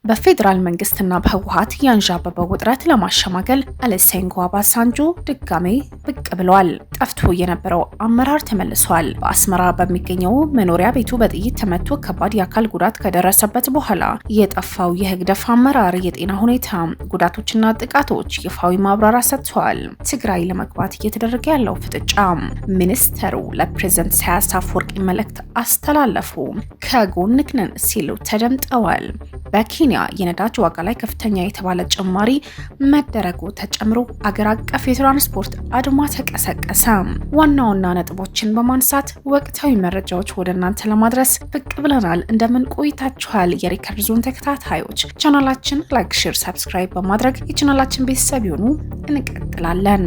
በፌዴራል መንግስትና በህወሓት ያንዣበበው ውጥረት ለማሸማገል ኦሉሴጉን ኦባሳንጆ ድጋሜ ብቅ ብለዋል። ጠፍቶ የነበረው አመራር ተመልሷል። በአስመራ በሚገኘው መኖሪያ ቤቱ በጥይት ተመቶ ከባድ የአካል ጉዳት ከደረሰበት በኋላ የጠፋው የህግደፍ አመራር የጤና ሁኔታ፣ ጉዳቶችና ጥቃቶች ይፋዊ ማብራሪያ ሰጥተዋል። ትግራይ ለመግባት እየተደረገ ያለው ፍጥጫ፣ ሚኒስተሩ ለፕሬዝዳንት ኢሳያስ አፈወርቂ መልእክት አስተላለፉ፣ ከጎንክ ነን ሲሉ ተደምጠዋል። በኬንያ የነዳጅ ዋጋ ላይ ከፍተኛ የተባለ ጭማሪ መደረጉ ተጨምሮ አገር አቀፍ የትራንስፖርት አድማ ተቀሰቀሰ። ዋና ዋና ነጥቦችን በማንሳት ወቅታዊ መረጃዎች ወደ እናንተ ለማድረስ ብቅ ብለናል። እንደምን ቆይታችኋል? የሪከርድ ዞን ተከታታዮች ቻናላችን ላይክ፣ ሼር፣ ሰብስክራይብ በማድረግ የቻናላችን ቤተሰብ ይሁኑ። እንቀጥላለን።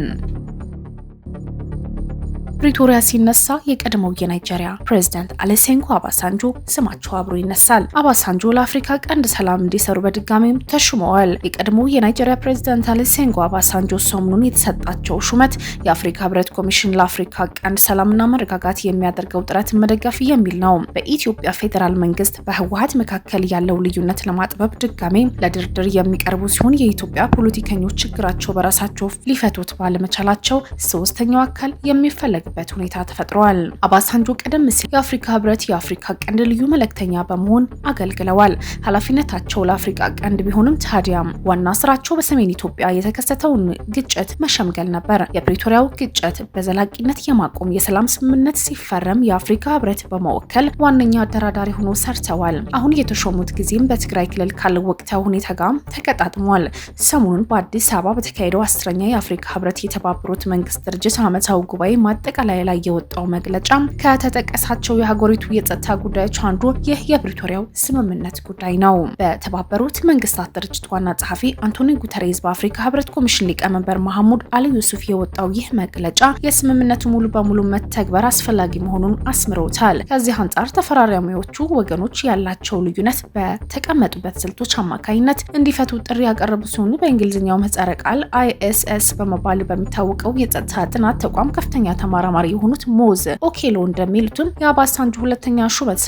ፕሪቶሪያ ሲነሳ የቀድሞው የናይጄሪያ ፕሬዝዳንት ኦሉሴጉን ኦባሳንጆ ስማቸው አብሮ ይነሳል። ኦባሳንጆ ለአፍሪካ ቀንድ ሰላም እንዲሰሩ በድጋሚም ተሹመዋል። የቀድሞው የናይጄሪያ ፕሬዝዳንት ኦሉሴጉን ኦባሳንጆ ሰሞኑን የተሰጣቸው ሹመት የአፍሪካ ህብረት ኮሚሽን ለአፍሪካ ቀንድ ሰላምና መረጋጋት የሚያደርገው ጥረት መደገፍ የሚል ነው። በኢትዮጵያ ፌዴራል መንግስት በህወሓት መካከል ያለው ልዩነት ለማጥበብ ድጋሜ ለድርድር የሚቀርቡ ሲሆን የኢትዮጵያ ፖለቲከኞች ችግራቸው በራሳቸው ሊፈቱት ባለመቻላቸው ሶስተኛው አካል የሚፈለግ በት ሁኔታ ተፈጥሯል። ኦባሳንጆ ቀደም ሲል የአፍሪካ ህብረት የአፍሪካ ቀንድ ልዩ መልእክተኛ በመሆን አገልግለዋል። ኃላፊነታቸው ለአፍሪካ ቀንድ ቢሆንም ታዲያም ዋና ስራቸው በሰሜን ኢትዮጵያ የተከሰተውን ግጭት መሸምገል ነበር። የፕሪቶሪያው ግጭት በዘላቂነት የማቆም የሰላም ስምምነት ሲፈረም የአፍሪካ ህብረት በመወከል ዋነኛ አደራዳሪ ሆኖ ሰርተዋል። አሁን የተሾሙት ጊዜም በትግራይ ክልል ካለው ወቅታዊ ሁኔታ ጋር ተቀጣጥሟል። ሰሞኑን በአዲስ አበባ በተካሄደው 10ኛ የአፍሪካ ህብረት የተባበሩት መንግስት ድርጅት ዓመታዊ ጉባኤ ማጠቃለያ ላይ የወጣው መግለጫ ከተጠቀሳቸው የሀገሪቱ የጸጥታ ጉዳዮች አንዱ ይህ የፕሪቶሪያው ስምምነት ጉዳይ ነው። በተባበሩት መንግስታት ድርጅት ዋና ጸሐፊ አንቶኒዮ ጉተሬዝ በአፍሪካ ህብረት ኮሚሽን ሊቀመንበር መሐሙድ አሊ ዩሱፍ የወጣው ይህ መግለጫ የስምምነቱ ሙሉ በሙሉ መተግበር አስፈላጊ መሆኑን አስምረውታል። ከዚህ አንጻር ተፈራራሚዎቹ ወገኖች ያላቸው ልዩነት በተቀመጡበት ስልቶች አማካኝነት እንዲፈቱ ጥሪ ያቀረቡ ሲሆን በእንግሊዝኛው ምህጻረ ቃል ISS በመባል በሚታወቀው የጸጥታ ጥናት ተቋም ከፍተኛ ተማራማሪ የሆኑት ሞዝ ኦኬሎ እንደሚሉትም የኦባሳንጆ ሁለተኛ ሹመት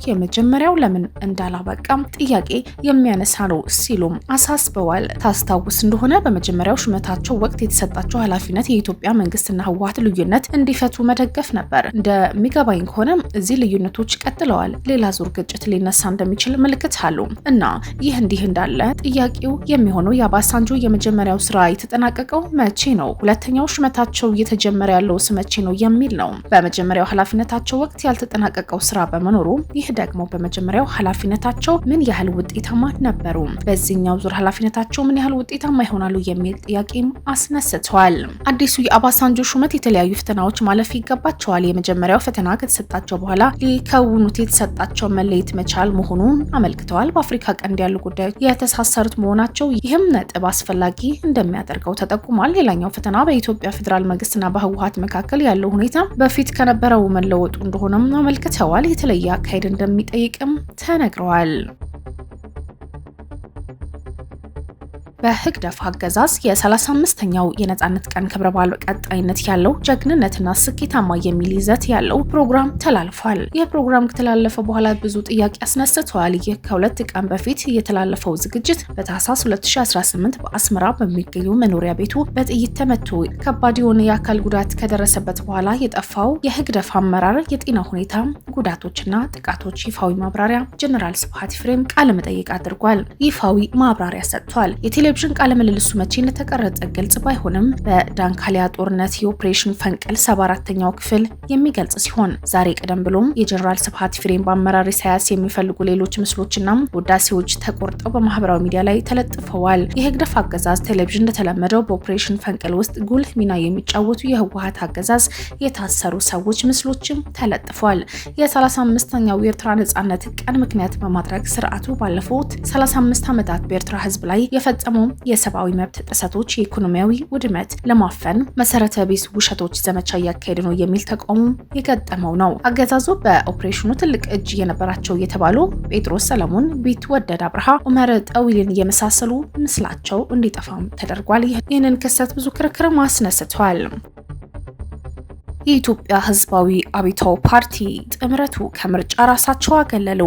የመጀመሪያው ለምን እንዳላበቃም ጥያቄ የሚያነሳ ነው ሲሉም አሳስበዋል። ታስታውስ እንደሆነ በመጀመሪያው ሹመታቸው ወቅት የተሰጣቸው ኃላፊነት የኢትዮጵያ መንግስትና ህወሓት ልዩነት እንዲፈቱ መደገፍ ነበር። እንደሚገባኝ ከሆነ እዚህ ልዩነቶች ቀጥለዋል። ሌላ ዙር ግጭት ሊነሳ እንደሚችል ምልክት አሉ እና ይህ እንዲህ እንዳለ ጥያቄው የሚሆነው የኦባሳንጆ የመጀመሪያው ስራ የተጠናቀቀው መቼ ነው? ሁለተኛው ሹመታቸው እየተጀመረ ያለው መቼ ነው የሚል ነው። በመጀመሪያው ኃላፊነታቸው ወቅት ያልተጠናቀቀው ስራ በመኖሩ ይህ ደግሞ በመጀመሪያው ኃላፊነታቸው ምን ያህል ውጤታማ ነበሩ፣ በዚህኛው ዙር ኃላፊነታቸው ምን ያህል ውጤታማ ይሆናሉ የሚል ጥያቄም አስነስተዋል። አዲሱ የኦባሳንጆ ሹመት የተለያዩ ፈተናዎች ማለፍ ይገባቸዋል። የመጀመሪያው ፈተና ከተሰጣቸው በኋላ ሊከውኑት የተሰጣቸው መለየት መቻል መሆኑን አመልክተዋል። በአፍሪካ ቀንድ ያሉ ጉዳዮች የተሳሰሩት መሆናቸው ይህም ነጥብ አስፈላጊ እንደሚያደርገው ተጠቁሟል። ሌላኛው ፈተና በኢትዮጵያ ፌዴራል መንግስትና በህወሓት መካከል ያለው ሁኔታ በፊት ከነበረው መለወጡ እንደሆነም አመልክተዋል። የተለየ አካሄድ እንደሚጠይቅም ተነግረዋል። በህግደፍ አገዛዝ የ35ኛው የነጻነት ቀን ክብረ በዓል ቀጣይነት ያለው ጀግንነትና ስኬታማ የሚል ይዘት ያለው ፕሮግራም ተላልፏል። ይህ ፕሮግራም ከተላለፈ በኋላ ብዙ ጥያቄ አስነስተዋል። ይህ ከ2 ቀን በፊት የተላለፈው ዝግጅት በታህሳስ 2018 በአስመራ በሚገኘው መኖሪያ ቤቱ በጥይት ተመቶ ከባድ የሆነ የአካል ጉዳት ከደረሰበት በኋላ የጠፋው የህግደፍ አመራር የጤና ሁኔታ፣ ጉዳቶችና ጥቃቶች ይፋዊ ማብራሪያ ጀነራል ስብሃት ኤፍሬም ቃለ መጠይቅ አድርጓል። ይፋዊ ማብራሪያ ሰጥቷል። ቴሌቪዥን ቃለ ምልልሱ መቼ እንደተቀረጸ ግልጽ ባይሆንም በዳንካሊያ ጦርነት የኦፕሬሽን ፈንቅል 74ኛው ክፍል የሚገልጽ ሲሆን ዛሬ ቀደም ብሎም የጀነራል ስብሃት ኤፍሬም በአመራር ኢሳያስ የሚፈልጉ ሌሎች ምስሎችና ውዳሴዎች ተቆርጠው በማህበራዊ ሚዲያ ላይ ተለጥፈዋል። የህግደፍ አገዛዝ ቴሌቪዥን እንደተለመደው በኦፕሬሽን ፈንቅል ውስጥ ጉልህ ሚና የሚጫወቱ የህወሓት አገዛዝ የታሰሩ ሰዎች ምስሎችም ተለጥፏል። የ35ኛው የኤርትራ ነጻነት ቀን ምክንያት በማድረግ ስርዓቱ ባለፉት 35 ዓመታት በኤርትራ ህዝብ ላይ የፈጸመው የሰብአዊ መብት ጥሰቶች፣ የኢኮኖሚያዊ ውድመት ለማፈን መሰረተ ቢስ ውሸቶች ዘመቻ እያካሄደ ነው የሚል ተቃውሞ የገጠመው ነው። አገዛዙ በኦፕሬሽኑ ትልቅ እጅ የነበራቸው የተባሉ ጴጥሮስ ሰለሞን፣ ቢትወደድ አብርሃ፣ ኡመር ጠዊልን የመሳሰሉ ምስላቸው እንዲጠፋም ተደርጓል። ይህንን ክስተት ብዙ ክርክር አስነስቷል። የኢትዮጵያ ህዝባዊ አብዮታዊ ፓርቲ ጥምረቱ ከምርጫ ራሳቸው አገለሉ፣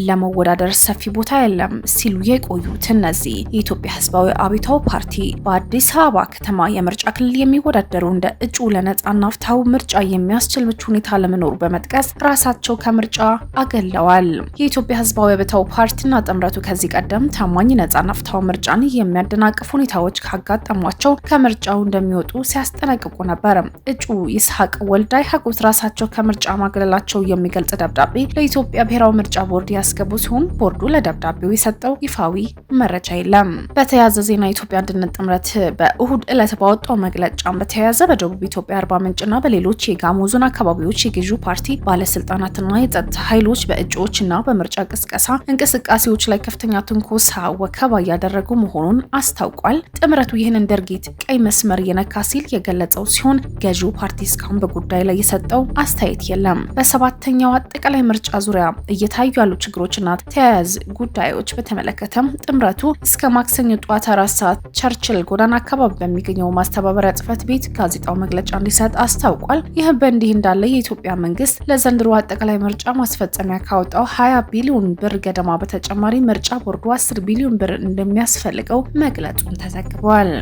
ለመወዳደር ሰፊ ቦታ የለም ሲሉ የቆዩት እነዚህ የኢትዮጵያ ህዝባዊ አብዮታዊ ፓርቲ በአዲስ አበባ ከተማ የምርጫ ክልል የሚወዳደሩ እንደ እጩ ለነጻና ፍትሃዊ ምርጫ የሚያስችል ምቹ ሁኔታ ለመኖሩ በመጥቀስ ራሳቸው ከምርጫ አገለዋል። የኢትዮጵያ ህዝባዊ አብዮታዊ ፓርቲና ጥምረቱ ከዚህ ቀደም ታማኝ ነጻና ፍትሃዊ ምርጫን የሚያደናቅፉ ሁኔታዎች ካጋጠሟቸው ከምርጫው እንደሚወጡ ሲያስጠነቅቁ ነበር። እጩ ይስሐቅ ወልዳይ ሀጎስ ራሳቸው ከምርጫ ማግለላቸው የሚገልጽ ደብዳቤ ለኢትዮጵያ ብሔራዊ ምርጫ ቦርድ ያስገቡ ሲሆን ቦርዱ ለደብዳቤው የሰጠው ይፋዊ መረጃ የለም። በተያያዘ ዜና የኢትዮጵያ አንድነት ጥምረት በእሁድ ዕለት ባወጣው መግለጫ በተያያዘ በደቡብ ኢትዮጵያ አርባ ምንጭና በሌሎች የጋሞ ዞን አካባቢዎች የገዢው ፓርቲ ባለስልጣናትና የጸጥታ ኃይሎች በእጩዎችና በምርጫ ቅስቀሳ እንቅስቃሴዎች ላይ ከፍተኛ ትንኮሳ፣ ወከባ እያደረጉ መሆኑን አስታውቋል። ጥምረቱ ይህንን ድርጊት ቀይ መስመር የነካ ሲል የገለጸው ሲሆን ገዢው ፓርቲ እስካሁን በጉዳይ ላይ የሰጠው አስተያየት የለም። በሰባተኛው አጠቃላይ ምርጫ ዙሪያ እየታዩ ያሉ ችግሮችና ተያያዥ ጉዳዮች በተመለከተም ጥምረቱ እስከ ማክሰኞ ጠዋት 4 ሰዓት ቸርችል ጎዳና አካባቢ በሚገኘው ማስተባበሪያ ጽሕፈት ቤት ጋዜጣው መግለጫ እንዲሰጥ አስታውቋል። ይህ በእንዲህ እንዳለ የኢትዮጵያ መንግስት ለዘንድሮ አጠቃላይ ምርጫ ማስፈጸሚያ ካወጣው 20 ቢሊዮን ብር ገደማ በተጨማሪ ምርጫ ቦርዱ 10 ቢሊዮን ብር እንደሚያስፈልገው መግለጹን ተዘግቧል።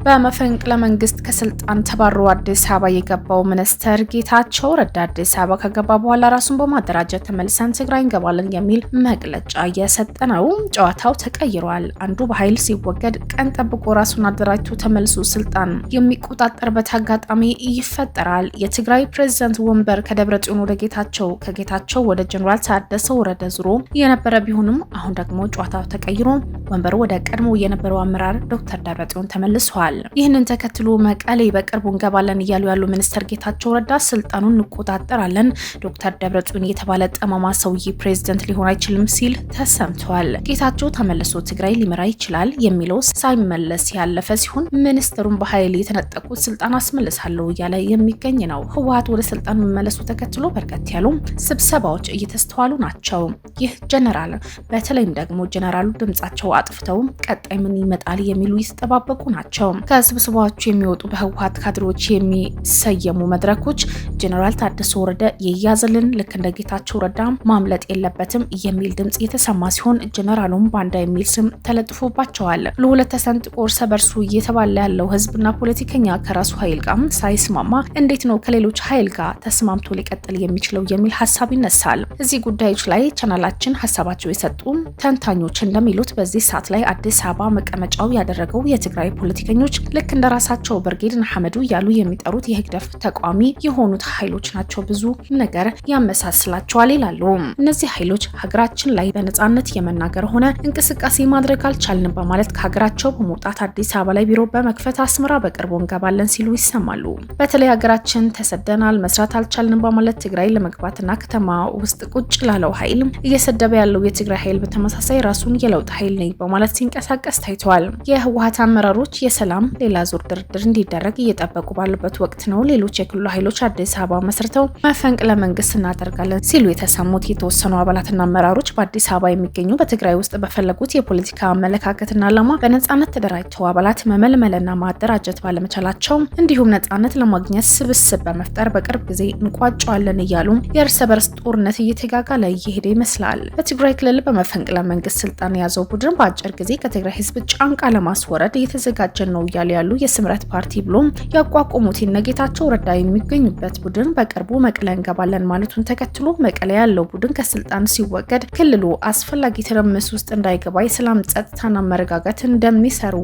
በመፈንቅለ መንግስት ከስልጣን ተባሮ አዲስ አበባ የገባው ሚኒስትር ጌታቸው ረዳ አዲስ አበባ ከገባ በኋላ ራሱን በማደራጀት ተመልሰን ትግራይ እንገባለን የሚል መግለጫ እየሰጠ ነው። ጨዋታው ተቀይሯል። አንዱ በኃይል ሲወገድ ቀን ጠብቆ ራሱን አደራጅቶ ተመልሶ ስልጣን የሚቆጣጠርበት አጋጣሚ ይፈጠራል። የትግራይ ፕሬዝዳንት ወንበር ከደብረጽዮን ወደ ጌታቸው፣ ከጌታቸው ወደ ጀነራል ታደሰ ወረደ ዙሮ የነበረ ቢሆንም አሁን ደግሞ ጨዋታው ተቀይሮ ወንበሩ ወደ ቀድሞ የነበረው አመራር ዶክተር ደብረጽዮን ተመልሷል። ይህንን ተከትሎ መቀሌ በቅርቡ እንገባለን እያሉ ያሉ ሚኒስትር ጌታቸው ረዳ ስልጣኑን እንቆጣጠራለን፣ ዶክተር ደብረጽዮን የተባለ ጠማማ ሰውዬ ፕሬዝዳንት ሊሆን አይችልም ሲል ተሰምቷል። ጌታቸው ተመልሶ ትግራይ ሊመራ ይችላል የሚለው ሳይመለስ ያለፈ ሲሆን ሚኒስትሩን በኃይል የተነጠቁት ስልጣን አስመልሳለሁ እያለ የሚገኝ ነው። ህወሓት ወደ ስልጣን መመለሱ ተከትሎ በርከት ያሉ ስብሰባዎች እየተስተዋሉ ናቸው። ይህ ጀነራል በተለይም ደግሞ ጀነራሉ ድምጻቸው አጥፍተው ቀጣይ ምን ይመጣል የሚሉ ይተጠባበቁ ናቸው። ከስብሰባዎቹ የሚወጡ በህወሓት ካድሮች የሚሰየሙ መድረኮች ጀነራል ታደሰ ወረደ የያዘልን ልክ እንደ ጌታቸው ረዳ ማምለጥ የለበትም የሚል ድምጽ የተሰማ ሲሆን ጀነራሉም ባንዳ የሚል ስም ተለጥፎባቸዋል። ለሁለት ተሰንጥቆ እርስ በርሱ እየተባለ ያለው ህዝብና ፖለቲከኛ ከራሱ ኃይል ጋር ሳይስማማ እንዴት ነው ከሌሎች ኃይል ጋር ተስማምቶ ሊቀጥል የሚችለው የሚል ሀሳብ ይነሳል። እዚህ ጉዳዮች ላይ ቻናላችን ሀሳባቸው የሰጡ ተንታኞች እንደሚሉት በዚህ ሰዓት ላይ አዲስ አበባ መቀመጫው ያደረገው የትግራይ ፖለቲከኞች ልክ እንደራሳቸው ብርጌድ ንሓመዱ እያሉ የሚጠሩት የህግደፍ ተቋሚ የሆኑት ኃይሎች ናቸው። ብዙ ነገር ያመሳስላቸዋል ይላሉ። እነዚህ ኃይሎች ሀገራችን ላይ በነጻነት የመናገር ሆነ እንቅስቃሴ ማድረግ አልቻልንም በማለት ከሀገራቸው በመውጣት አዲስ አበባ ላይ ቢሮ በመክፈት አስመራ በቅርቡ እንገባለን ሲሉ ይሰማሉ። በተለይ ሀገራችን ተሰደናል፣ መስራት አልቻልንም በማለት ትግራይ ለመግባትና ከተማ ውስጥ ቁጭ ላለው ኃይል እየሰደበ ያለው የትግራይ ኃይል በተመሳሳይ ራሱን የለውጥ ኃይል ነኝ በማለት ሲንቀሳቀስ ታይተዋል። የህወሓት አመራሮች የሰላም ሌላ ዙር ድርድር እንዲደረግ እየጠበቁ ባሉበት ወቅት ነው ሌሎች የክልሉ ኃይሎች አዲስ አበባ መስርተው መፈንቅለ መንግስት እናደርጋለን ሲሉ የተሰሙት። የተወሰኑ አባላትና አመራሮች በአዲስ አበባ የሚገኙ በትግራይ ውስጥ በፈለጉት የፖለቲካ አመለካከትና ዓላማ በነጻነት ተደራጅተው አባላት መመልመልና ማደራጀት ባለመቻላቸው እንዲሁም ነጻነት ለማግኘት ስብስብ በመፍጠር በቅርብ ጊዜ እንቋጫዋለን እያሉ የእርስ በርስ ጦርነት እየተጋጋለ እየሄደ ይመስላል። በትግራይ ክልል በመፈንቅለ መንግስት ስልጣን የያዘው ቡድን በአጭር ጊዜ ከትግራይ ህዝብ ጫንቃ ለማስወረድ እየተዘጋጀ ነው እያሉ ያሉ የስምረት ፓርቲ ብሎም ያቋቁሙት ጌታቸው ረዳ የሚገኙበት ቡድን በቅርቡ መቀለ እንገባለን ማለቱን ተከትሎ መቀለ ያለው ቡድን ከስልጣን ሲወገድ ክልሉ አስፈላጊ ትርምስ ውስጥ እንዳይገባ የሰላም ጸጥታና መረጋጋት እንደሚሰሩ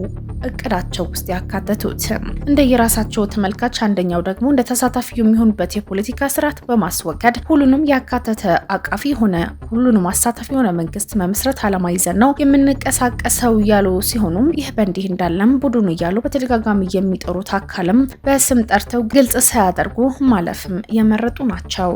እቅዳቸው ውስጥ ያካተቱት እንደየራሳቸው ተመልካች አንደኛው ደግሞ እንደ ተሳታፊ የሚሆኑበት የፖለቲካ ስርዓት በማስወገድ ሁሉንም ያካተተ አቃፊ ሆነ ሁሉንም አሳታፊ ሆነ መንግስት መመስረት ዓላማ ይዘን ነው የምንቀሳቀሰው ያሉ ሲሆኑም ይህ በእንዲህ እንዳለም ቡድኑ እያሉ በተደጋጋሚ የሚጠሩት አካልም በስም ጠርተው ግልጽ ሳያደርጉ ማለፍም የመረጡ ናቸው።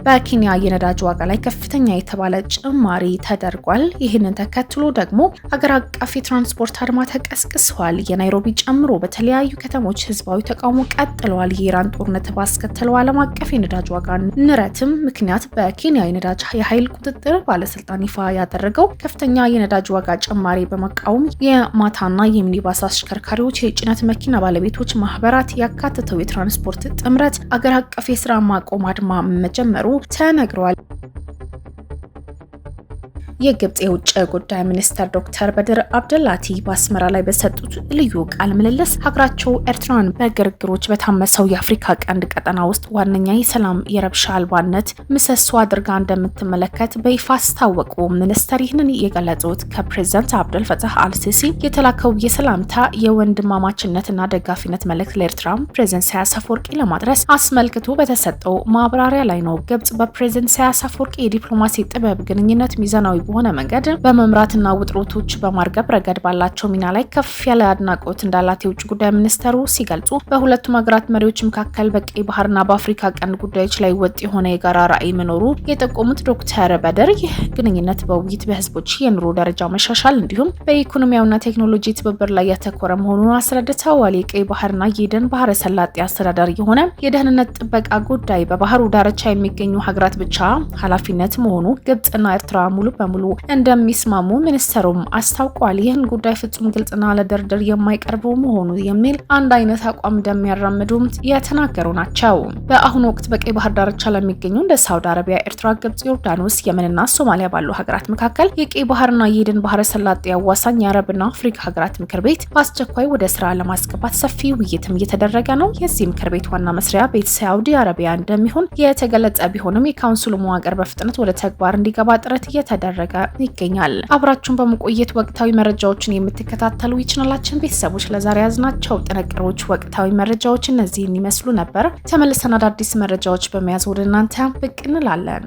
በኬንያ የነዳጅ ዋጋ ላይ ከፍተኛ የተባለ ጭማሪ ተደርጓል። ይህንን ተከትሎ ደግሞ ሀገር አቀፍ የትራንስፖርት አድማ ተቀስቅሰዋል። የናይሮቢ ጨምሮ በተለያዩ ከተሞች ህዝባዊ ተቃውሞ ቀጥለዋል። የኢራን ጦርነት ባስከተለው ዓለም አቀፍ የነዳጅ ዋጋ ንረትም ምክንያት በኬንያ የነዳጅ የኃይል ቁጥጥር ባለስልጣን ይፋ ያደረገው ከፍተኛ የነዳጅ ዋጋ ጭማሪ በመቃወም የማታና የሚኒባስ አሽከርካሪዎች፣ የጭነት መኪና ባለቤቶች ማህበራት ያካተተው የትራንስፖርት ጥምረት አገር አቀፍ የስራ ማቆም አድማ መጀመሩ ተነግሯል። የግብጽ የውጭ ጉዳይ ሚኒስትር ዶክተር በድር አብደላቲ በአስመራ ላይ በሰጡት ልዩ ቃለ ምልልስ ሀገራቸው ኤርትራን በግርግሮች በታመሰው የአፍሪካ ቀንድ ቀጠና ውስጥ ዋነኛ የሰላም የረብሻ አልባነት ምሰሶ አድርጋ እንደምትመለከት በይፋ አስታወቁ። ሚኒስትር ይህንን የገለጹት ከፕሬዝዳንት አብደል ፈታህ አልሲሲ የተላከው የሰላምታ የወንድማማችነትና ደጋፊነት መልእክት ለኤርትራ ፕሬዝዳንት ኢሳያስ አፈወርቂ ለማድረስ አስመልክቶ በተሰጠው ማብራሪያ ላይ ነው። ግብጽ በፕሬዝዳንት ኢሳያስ አፈወርቂ የዲፕሎማሲ ጥበብ ግንኙነት ሚዛናዊ በሆነ መንገድ በመምራትና ውጥረቶች በማርገብ ረገድ ባላቸው ሚና ላይ ከፍ ያለ አድናቆት እንዳላት የውጭ ጉዳይ ሚኒስተሩ ሲገልጹ በሁለቱም ሀገራት መሪዎች መካከል በቀይ ባህርና በአፍሪካ ቀንድ ጉዳዮች ላይ ወጥ የሆነ የጋራ ራዕይ መኖሩ የጠቆሙት ዶክተር በድር ይህ ግንኙነት በውይይት በህዝቦች የኑሮ ደረጃ መሻሻል እንዲሁም በኢኮኖሚያዊና ቴክኖሎጂ ትብብር ላይ ያተኮረ መሆኑን አስረድተዋል። የቀይ ባህርና የኤደን ባህረ ሰላጤ አስተዳዳሪ የሆነ የደህንነት ጥበቃ ጉዳይ በባህሩ ዳርቻ የሚገኙ ሀገራት ብቻ ኃላፊነት መሆኑ ግብጽና ኤርትራ ሙሉ በሙሉ እንደሚስማሙ ሚኒስተሩም አስታውቋል። ይህን ጉዳይ ፍጹም ግልጽና ለድርድር የማይቀርበው መሆኑ የሚል አንድ አይነት አቋም እንደሚያራምዱም የተናገሩ ናቸው። በአሁኑ ወቅት በቀይ ባህር ዳርቻ ለሚገኙ እንደ ሳውዲ አረቢያ፣ ኤርትራ፣ ግብጽ፣ ዮርዳኖስ፣ የመንና ሶማሊያ ባሉ ሀገራት መካከል የቀይ ባህርና የኤደን ባህረ ሰላጤ አዋሳኝ የአረብና አፍሪካ ሀገራት ምክር ቤት በአስቸኳይ ወደ ስራ ለማስገባት ሰፊ ውይይትም እየተደረገ ነው። የዚህ ምክር ቤት ዋና መስሪያ ቤት ሳውዲ አረቢያ እንደሚሆን የተገለጸ ቢሆንም የካውንስሉ መዋቅር በፍጥነት ወደ ተግባር እንዲገባ ጥረት እየተደረገ ይገኛል። አብራችሁን በመቆየት ወቅታዊ መረጃዎችን የምትከታተሉ የቻናላችን ቤተሰቦች ለዛሬ ያዝናቸው ጥንቅሮች ወቅታዊ መረጃዎች እነዚህን ይመስሉ ነበር። ተመልሰን አዳዲስ መረጃዎች በመያዝ ወደ እናንተ ብቅ እንላለን።